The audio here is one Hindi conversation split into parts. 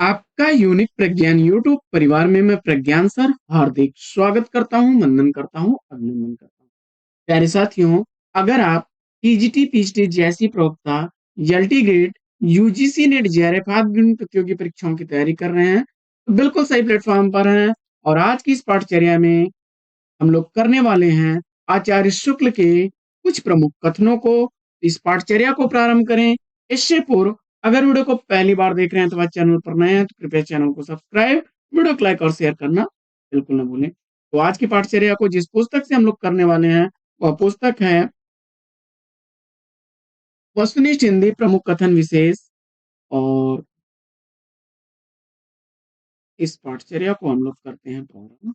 आपका यूनिक प्रज्ञान यूट्यूब परिवार में मैं प्रज्ञान सर हार्दिक स्वागत करता हूं, वंदन करता हूं, अभिनंदन करता हूं। प्यारे साथियों, अगर आप टीजीटी पीएचडी जैसी प्रवक्ता LT grade UGC net JRF आदि प्रतियोगी परीक्षाओं की तैयारी कर रहे हैं तो बिल्कुल सही प्लेटफॉर्म पर हैं। और आज की इस पाठचर्या में हम लोग करने वाले हैं आचार्य शुक्ल के कुछ प्रमुख कथनों को। इस पाठचर्या को प्रारंभ करें इससे पूर्व अगर वीडियो को पहली बार देख रहे हैं तो चैनल पर नए हैं तो कृपया चैनल को सब्सक्राइब, वीडियो को लाइक और शेयर करना बिल्कुल न भूलें। तो आज की पाठचर्या को जिस पुस्तक से हम लोग करने वाले हैं वह पुस्तक है वस्तुनिष्ठ हिंदी प्रमुख कथन विशेष। और इस पाठचर्या को हम लोग करते हैं प्रारंभ।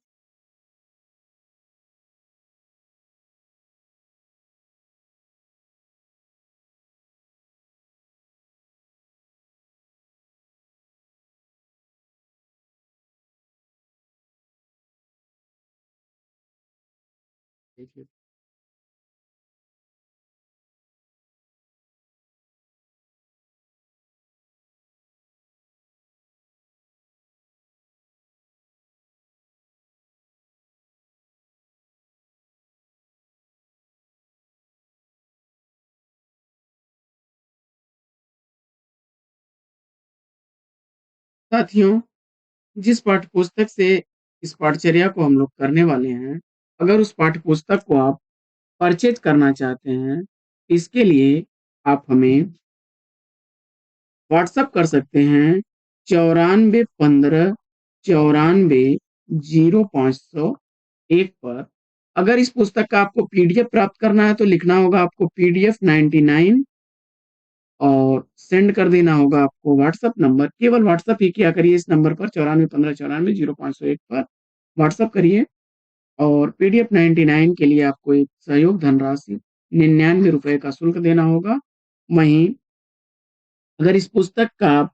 देखिए साथियों, जिस पाठ्य पुस्तक से इस पाठचर्या को हम लोग करने वाले हैं, अगर उस पाठ्य पुस्तक को आप परचेज करना चाहते हैं, इसके लिए आप हमें व्हाट्सएप कर सकते हैं 9415 94 0501 पर। अगर इस पुस्तक का आपको पीडीएफ प्राप्त करना है तो लिखना होगा आपको पीडीएफ 99 और सेंड कर देना होगा आपको व्हाट्सएप नंबर। केवल व्हाट्सएप ही किया करिए इस नंबर पर 9415 94 0501 पर व्हाट्सएप करिए। और पीडीएफ 99 के लिए आपको एक सहयोग धनराशि 99 रुपए का शुल्क देना होगा। वहीं अगर इस पुस्तक का आप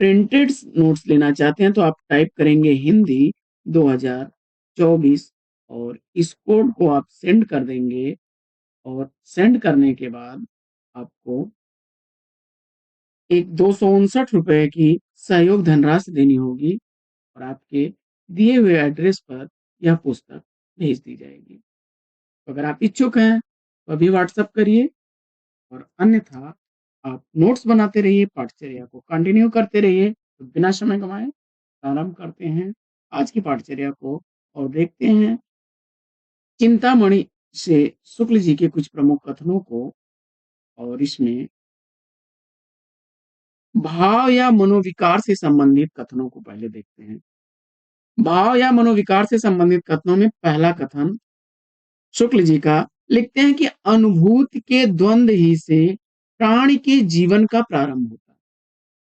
प्रिंटेड नोट्स लेना चाहते हैं तो आप टाइप करेंगे हिंदी 2024 और इस कोड को आप सेंड कर देंगे। और सेंड करने के बाद आपको एक 259 रुपए की सहयोग धनराशि देनी होगी और आपके दिए हुए एड्रेस पर यह पुस्तक भेज दी जाएगी। तो अगर आप इच्छुक हैं तो अभी व्हाट्सएप करिए और अन्यथा आप नोट्स बनाते रहिए, पाठचर्या को कंटिन्यू करते रहिए। तो बिना समय गंवाए प्रारंभ करते हैं आज की पाठचर्या को और देखते हैं चिंतामणि से शुक्ल जी के कुछ प्रमुख कथनों को। और इसमें भाव या मनोविकार से संबंधित कथनों को पहले देखते हैं। भाव या मनोविकार से संबंधित कथनों में पहला कथन शुक्ल जी का लिखते हैं कि अनुभूति के द्वंद्व ही से प्राण के जीवन का प्रारंभ होता है।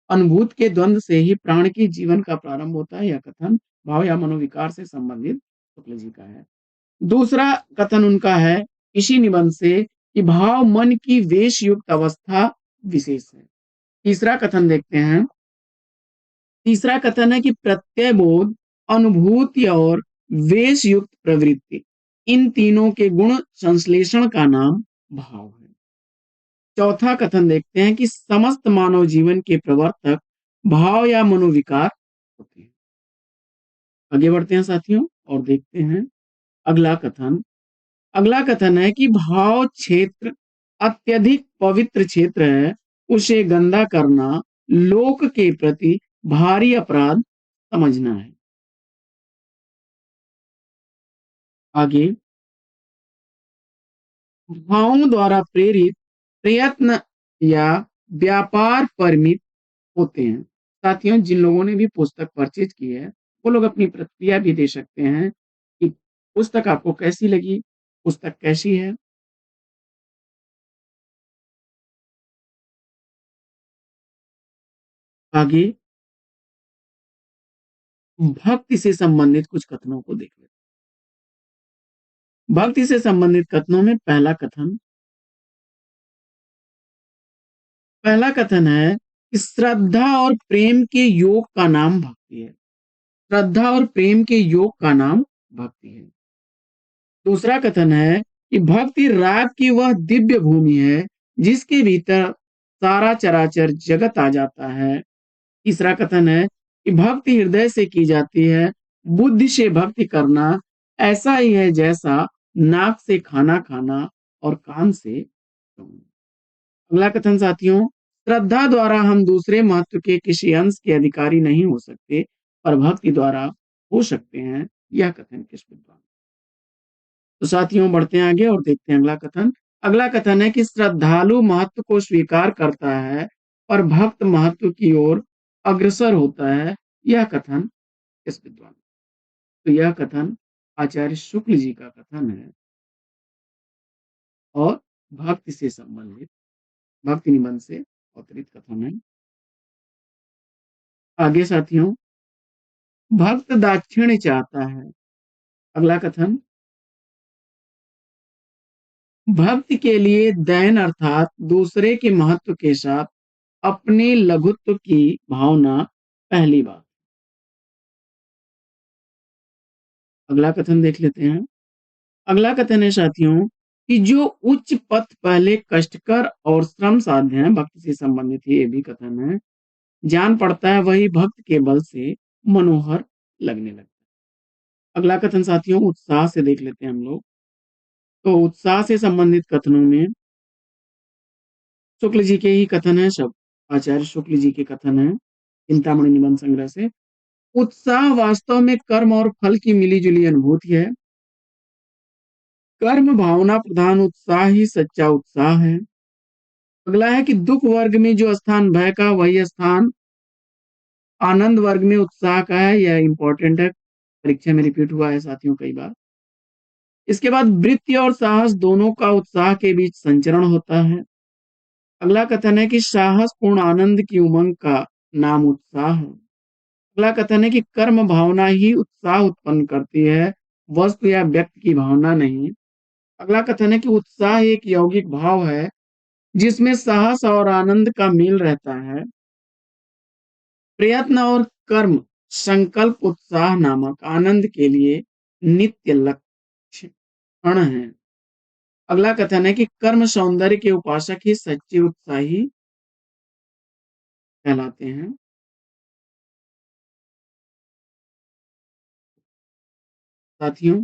अनुभूति के द्वंद्व से ही प्राण के जीवन का प्रारंभ होता है। यह कथन भाव या मनोविकार से संबंधित शुक्ल जी का है। दूसरा कथन उनका है इसी निबंध से कि भाव मन की वेश युक्त अवस्था विशेष है। तीसरा कथन देखते हैं। तीसरा कथन है कि प्रत्यय बोध, अनुभूति और वेश युक्त प्रवृत्ति, इन तीनों के गुण संश्लेषण का नाम भाव है। चौथा कथन देखते हैं कि समस्त मानव जीवन के प्रवर्तक भाव या मनोविकार होते हैं। आगे बढ़ते हैं साथियों और देखते हैं अगला कथन। अगला कथन है कि भाव क्षेत्र अत्यधिक पवित्र क्षेत्र है, उसे गंदा करना लोक के प्रति भारी अपराध समझना है। आगे भावों द्वारा प्रेरित प्रयत्न या व्यापार परिमित होते हैं। साथियों, जिन लोगों ने भी पुस्तक परचेज की है वो लोग अपनी प्रतिक्रिया भी दे सकते हैं कि पुस्तक आपको कैसी लगी, पुस्तक कैसी है। आगे भक्ति से संबंधित कुछ कथनों को देख लेते हैं। भक्ति से संबंधित कथनों में पहला कथन है कि श्रद्धा और प्रेम के योग का नाम भक्ति है। श्रद्धा और प्रेम के योग का नाम भक्ति है। दूसरा कथन है कि भक्ति राग की वह दिव्य भूमि है जिसके भीतर सारा चराचर जगत आ जाता है। तीसरा कथन है कि भक्ति हृदय से की जाती है, बुद्धि से भक्ति करना ऐसा ही है जैसा नाक से खाना खाना और कान से सुनना। अगला कथन साथियों, श्रद्धा द्वारा हम दूसरे महत्व के किसी अंश के अधिकारी नहीं हो सकते, पर भक्ति द्वारा हो सकते हैं। यह कथन किस विद्वान? तो साथियों बढ़ते हैं आगे और देखते हैं अगला कथन। अगला कथन है कि श्रद्धालु महत्व को स्वीकार करता है और भक्त महत्व की ओर अग्रसर होता है। यह कथन किस विद्वान? तो यह कथन आचार्य शुक्ल जी का कथन है और भक्ति से संबंधित भक्ति निबंध से अवतरित कथन है। आगे साथियों, भक्त दाक्षिण्य चाहता है। अगला कथन, भक्त के लिए दैन अर्थात दूसरे के महत्व के साथ अपने लघुत्व की भावना पहली बात। अगला कथन देख लेते हैं। अगला कथन है साथियों कि जो उच्च पथ पहले कष्टकर और श्रम साध्य है, भक्ति से संबंधित ये भी कथन है, जान पड़ता है वही भक्त के बल से मनोहर लगने लगता है। अगला कथन साथियों उत्साह से देख लेते हैं हम लोग। तो उत्साह से संबंधित कथनों में शुक्ल जी के ही कथन है, सब आचार्य शुक्ल जी के कथन है चिंतामणि निबंध संग्रह से। उत्साह वास्तव में कर्म और फल की मिलीजुली अनुभूति है। कर्म भावना प्रधान उत्साह ही सच्चा उत्साह है। अगला है कि दुख वर्ग में जो स्थान भय का वही स्थान आनंद वर्ग में उत्साह का है। यह इंपॉर्टेंट है, परीक्षा में रिपीट हुआ है साथियों कई बार। इसके बाद वृत्ति और साहस दोनों का उत्साह के बीच संचरण होता है। अगला कथन है कि साहस पूर्ण आनंद की उमंग का नाम उत्साह है। अगला कथन है कि कर्म भावना ही उत्साह उत्पन्न करती है, वस्तु या व्यक्ति की भावना नहीं। अगला कथन है कि उत्साह एक यौगिक भाव है जिसमें साहस और आनंद का मेल रहता है। प्रयत्न और कर्म संकल्प उत्साह नामक आनंद के लिए नित्य लक्षण है। अगला कथन है कि कर्म सौंदर्य के उपासक ही सच्चे उत्साही कहलाते हैं। साथियों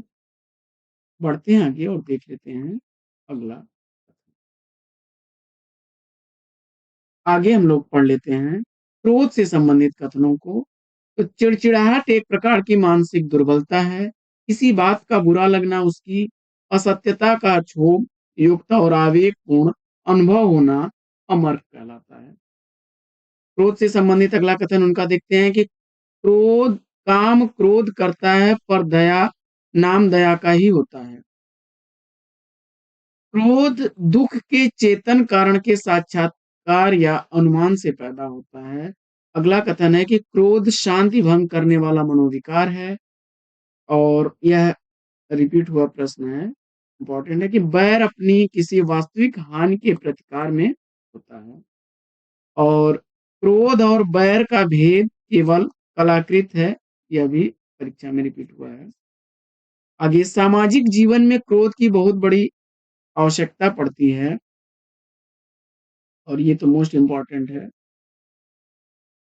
बढ़ते हैं आगे और देख लेते हैं अगला। आगे हम लोग पढ़ लेते हैं क्रोध से संबंधित कथनों को। तो चिड़चिड़ाहट एक प्रकार की मानसिक दुर्बलता है। किसी बात का बुरा लगना उसकी असत्यता का क्षोभ युक्त और आवेगपूर्ण अनुभव होना अमर्ष कहलाता है। क्रोध से संबंधित अगला कथन उनका देखते हैं कि क्रोध काम क्रोध करता है पर दया नाम दया का ही होता है। क्रोध दुख के चेतन कारण के साक्षात्कार या अनुमान से पैदा होता है। अगला कथन है कि क्रोध शांति भंग करने वाला मनोविकार है और यह रिपीट हुआ प्रश्न है, इंपॉर्टेंट है कि बैर अपनी किसी वास्तविक हानि के प्रतिकार में होता है और क्रोध और बैर का भेद केवल कलाकृत है। यह भी परीक्षा में रिपीट हुआ है। आगे सामाजिक जीवन में क्रोध की बहुत बड़ी आवश्यकता पड़ती है और ये तो मोस्ट इम्पॉर्टेंट है,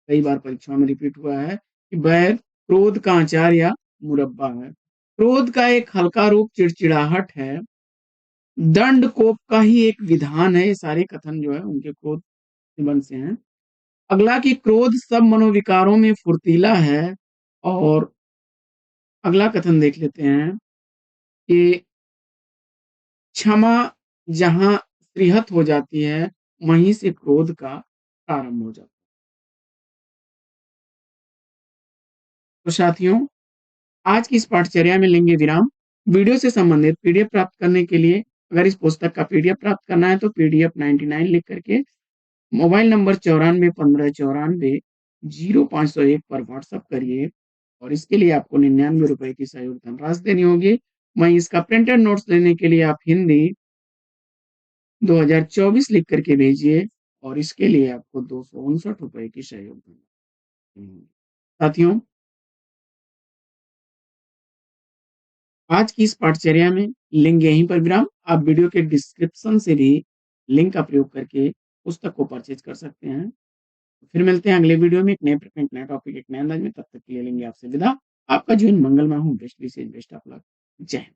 कई बार परीक्षा में रिपीट हुआ है कि बैर क्रोध का आचार या मुरब्बा है। क्रोध का एक हल्का रूप चिड़चिड़ाहट है। दंड कोप का ही एक विधान है। ये सारे कथन जो है उनके क्रोध निबंध से हैं। अगला कि क्रोध सब मनोविकारों में फुर्तीला है और अगला कथन देख लेते हैं कि क्षमा जहां त्रिहत हो जाती है वहीं से क्रोध का प्रारंभ हो जाता है। तो साथियों आज की इस पाठचर्या में लेंगे विराम। वीडियो से संबंधित पीडीएफ प्राप्त करने के लिए अगर इस पुस्तक का पीडीएफ प्राप्त करना है तो पीडीएफ 99 लिख करके मोबाइल नंबर 9415940501 पर व्हाट्सएप करिए और इसके लिए आपको 99 रुपए की सहयोग धनराशि देनी होगी। वहीं इसका प्रिंटेड नोट्स लेने के लिए आप हिंदी 2024 लिख करके भेजिए और इसके लिए आपको 259 रुपए की सहयोग धनराशि देनी होगी। साथियों आज की इस पाठचर्या में लेंगे यहीं पर विराम। आप वीडियो के डिस्क्रिप्शन से भी लिंक का प्रयोग करके पुस्तक को परचेज कर सकते हैं। फिर मिलते हैं अगले वीडियो में एक नए प्रकरण, नए टॉपिक, एक नए अंदाज में। तब तक के लिए लेंगे आपसे विदा। आपका जीवन मंगलमय हो। बेस्ट विशेष, बेस्ट ऑफ लक। जय हिंद।